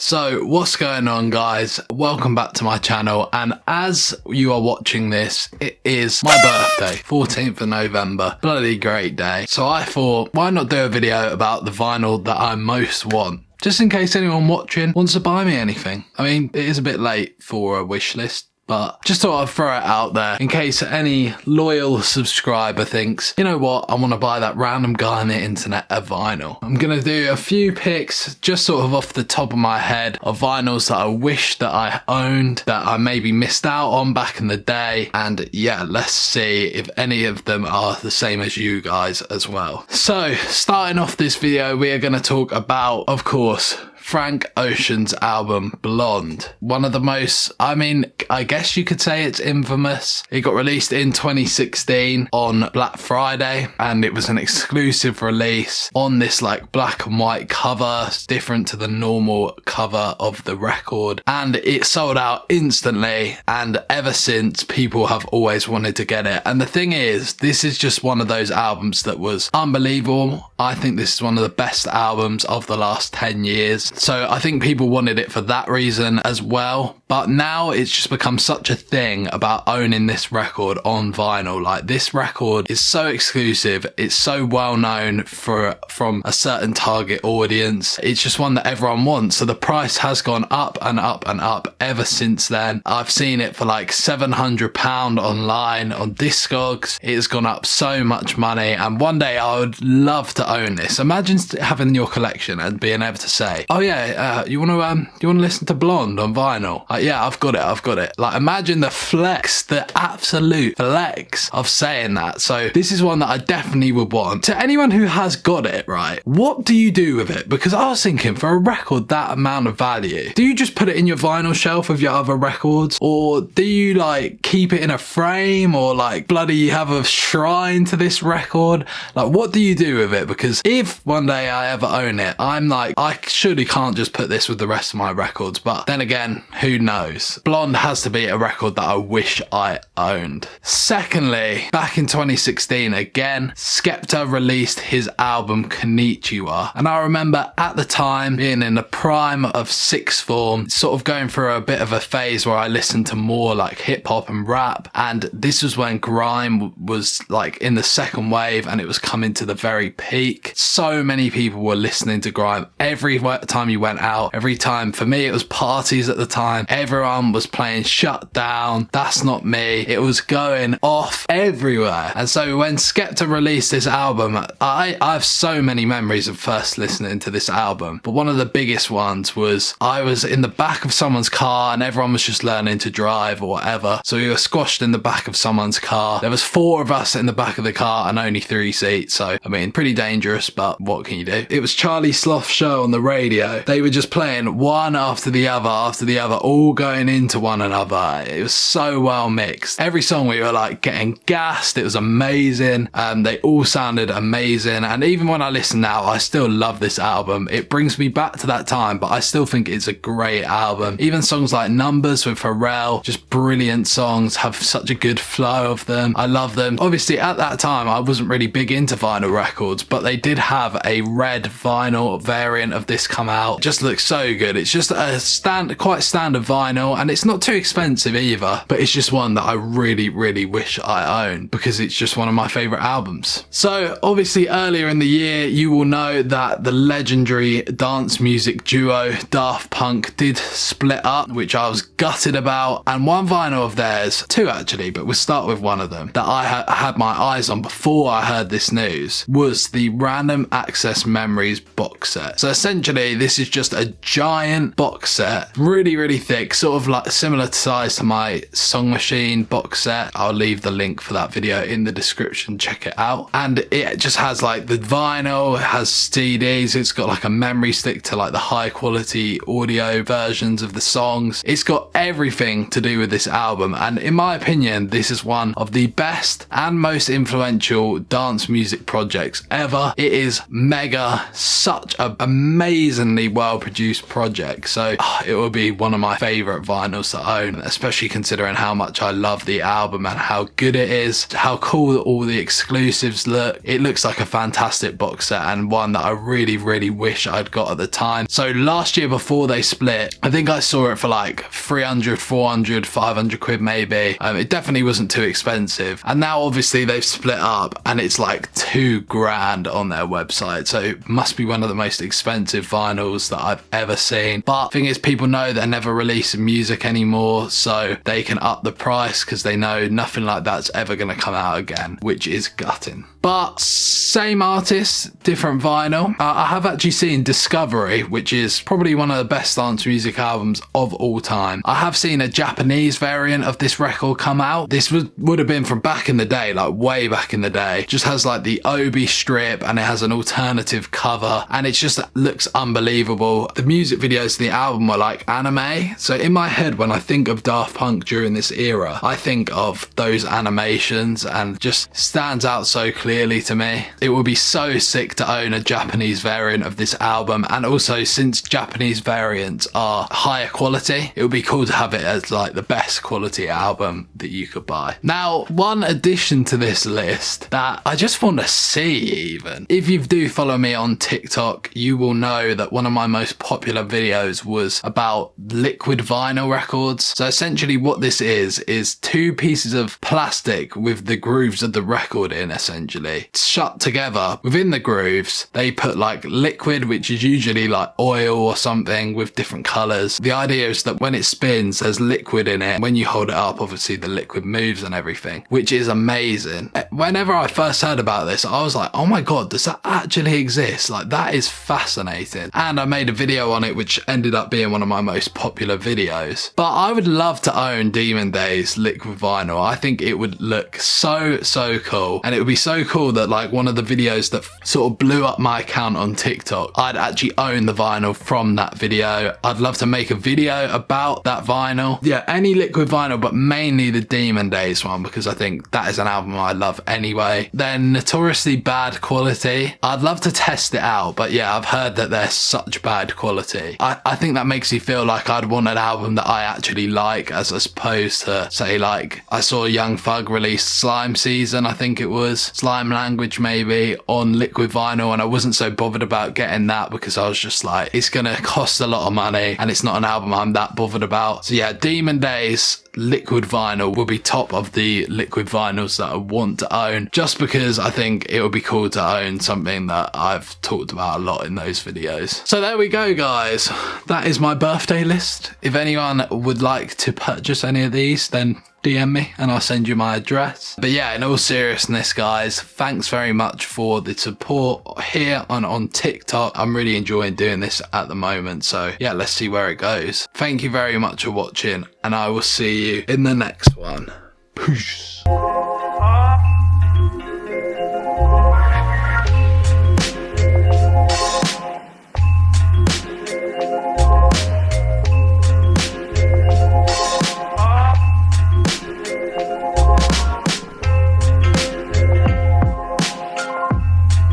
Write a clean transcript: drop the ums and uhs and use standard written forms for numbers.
So what's going on, guys? Welcome back to my channel, and as you are watching this, it is my birthday, 14th of November. Bloody great day. So I thought, why not do a video about the vinyl that I most want? Just in case anyone watching wants to buy me anything. I mean, it is a bit late for a wish list, but just thought I'd throw it out there in case any loyal subscriber thinks, you know what, I want to buy that random guy on the internet a vinyl. I'm going to do a few picks just sort of off the top of my head of vinyls that I wish that I owned, that I maybe missed out on back in the day. And yeah, let's see if any of them are the same as you guys as well. So starting off this video, we are going to talk about, of course, Frank Ocean's album Blonde. One of the most, I guess you could say it's infamous. It got released in 2016 on Black Friday, and it was an exclusive release on this like black and white cover, different to the normal cover of the record, and it sold out instantly, and ever since people have always wanted to get it. And the thing is, this is just one of those albums that was unbelievable. I think this is one of the best albums of the last 10 years. So I think people wanted it for that reason as well. But now it's just become such a thing about owning this record on vinyl. Like, this record is so exclusive. It's so well known from a certain target audience. It's just one that everyone wants. So the price has gone up and up and up ever since then. I've seen it for like £700 online on Discogs. It's gone up so much money. And one day I would love to own this. Imagine having your collection and being able to say, oh yeah, you want to listen to Blonde on vinyl? Yeah, I've got it. Like, imagine the flex, the absolute flex of saying that. So this is one that I definitely would want. To anyone who has got it, right, what do you do with it? Because I was thinking, for a record that amount of value, do you just put it in your vinyl shelf of your other records? Or do you like keep it in a frame, or like bloody have a shrine to this record? Like, what do you do with it? Because if one day I ever own it, I'm like, I surely can't just put this with the rest of my records. But then again, who knows? Blonde has to be a record that I wish I owned. Secondly, back in 2016 again, Skepta released his album Konichiwa. And I remember at the time being in the prime of sixth form, sort of going through a bit of a phase where I listened to more like hip hop and rap. And this was when grime was like in the second wave and it was coming to the very peak. So many people were listening to grime every time you went out. Every time, for me, it was parties at the time. Everyone was playing Shut Down, That's Not Me. It was going off everywhere. And so when Skepta released this album, I have so many memories of first listening to this album. But one of the biggest ones was I was in the back of someone's car and everyone was just learning to drive or whatever. So we were squashed in the back of someone's car. There was 4 of us in the back of the car and only 3 seats. So, I mean, pretty dangerous, but what can you do? It was Charlie Sloth's show on the radio. They were just playing one after the other, all going into one another. It was so well mixed. Every song we were like getting gassed. It was amazing. They all sounded amazing. And even when I listen now, I still love this album. It brings me back to that time, but I still think it's a great album. Even songs like Numbers with Pharrell, just brilliant songs, have such a good flow of them. I love them. Obviously at that time, I wasn't really big into vinyl records, but they did have a red vinyl variant of this come out. It just looks so good. It's just a quite standard vinyl, and it's not too expensive either, but it's just one that I really wish I owned because it's just one of my favorite albums. So obviously earlier in the year, you will know that the legendary dance music duo Daft Punk did split up, which I was gutted about. And one vinyl of theirs, 2 actually, but we'll start with one of them, that I had my eyes on before I heard this news, was the Random Access Memories box set. So essentially this is just a giant box set, really thick, sort of like similar size to my Song Machine box set. I'll leave the link for that video in the description, check it out. And it just has like the vinyl, it has CDs, it's got like a memory stick to like the high quality audio versions of the songs. It's got everything to do with this album, and in my opinion this is one of the best and most influential dance music projects ever. It is mega, such an amazingly well produced project. So it will be one of my favorite favourite vinyls to own, especially considering how much I love the album and how good it is, how cool all the exclusives look. It looks like a fantastic box set and one that I really, really wish I'd got at the time. So last year before they split, I think I saw it for like 300, 400, 500 quid maybe. It definitely wasn't too expensive. And now obviously they've split up and it's like $2,000 on their website. So it must be one of the most expensive vinyls that I've ever seen. But the thing is, people know they're never releasing music anymore, so they can up the price because they know nothing like that's ever going to come out again, which is gutting. But same artist, different vinyl. I have actually seen Discovery, which is probably one of the best dance music albums of all time. I have seen a Japanese variant of this record come out. This would have been from back in the day, like way back in the day. Just has like the Obi strip and it has an alternative cover and it just looks unbelievable. The music videos to the album were like anime. So in my head, when I think of Daft Punk during this era, I think of those animations and just stands out so clearly to me. It would be so sick to own a Japanese variant of this album, and also since Japanese variants are higher quality, it would be cool to have it as like the best quality album that you could buy. Now, one addition to this list that I just want to see, even if you do follow me on TikTok, you will know that one of my most popular videos was about liquid vinyl records. So essentially what this is two pieces of plastic with the grooves of the record in, essentially shut together. Within the grooves they put like liquid, which is usually like oil or something with different colors. The idea is that when it spins there's liquid in it. When you hold it up, obviously the liquid moves and everything, which is amazing. Whenever I first heard about this, I was like, oh my god, does that actually exist? Like, that is fascinating. And I made a video on it which ended up being one of my most popular videos. But I would love to own Demon Days liquid vinyl. I think it would look so cool, and it would be so cool that like one of the videos that sort of blew up my account on TikTok, I'd actually own the vinyl from that video. I'd love to make a video about that vinyl. Yeah, any liquid vinyl, but mainly the Demon Days one, because I think that is an album I love anyway. They're notoriously bad quality. I'd love to test it out, but yeah, I've heard that they're such bad quality. I think that makes me feel like I'd want an album that I actually like, as opposed to, say, like I saw Young Thug release Slime Season, I think it was, Slime Language maybe, on liquid vinyl, and I wasn't so bothered about getting that because I was just like, it's gonna cost a lot of money and it's not an album I'm that bothered about. So yeah, Demon Days liquid vinyl will be top of the liquid vinyls that I want to own, just because I think it would be cool to own something that I've talked about a lot in those videos. So there we go, guys. That is my birthday list. If anyone would like to purchase any of these, then DM me and I'll send you my address. But yeah, in all seriousness, guys, thanks very much for the support here on TikTok. I'm really enjoying doing this at the moment, so yeah, let's see where it goes. Thank you very much for watching, and I will see you in the next one. Peace.